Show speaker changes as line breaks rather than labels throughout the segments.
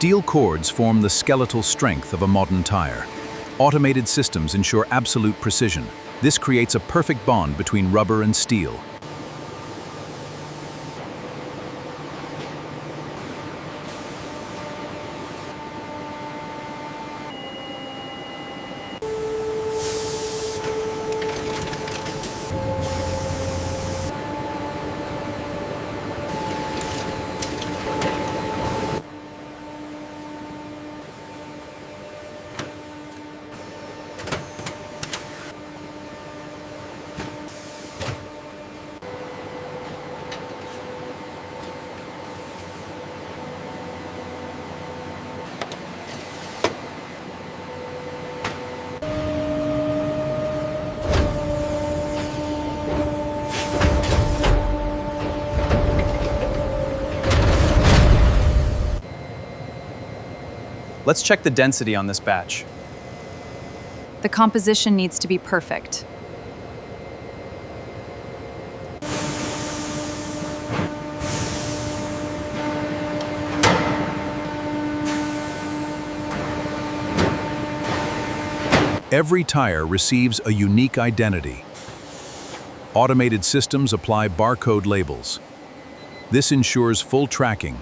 Steel cords form the skeletal strength of a modern tire. Automated systems ensure absolute precision. This creates a perfect bond between rubber and steel.
Let's check the density on this batch.
The composition needs to be perfect.
Every tire receives a unique identity. Automated systems apply barcode labels. This ensures full tracking.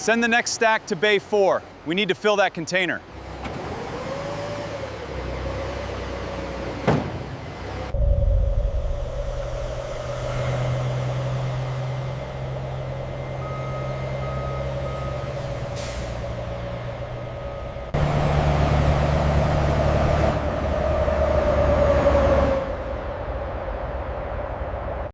Send the next stack to Bay 4. We need to fill that container.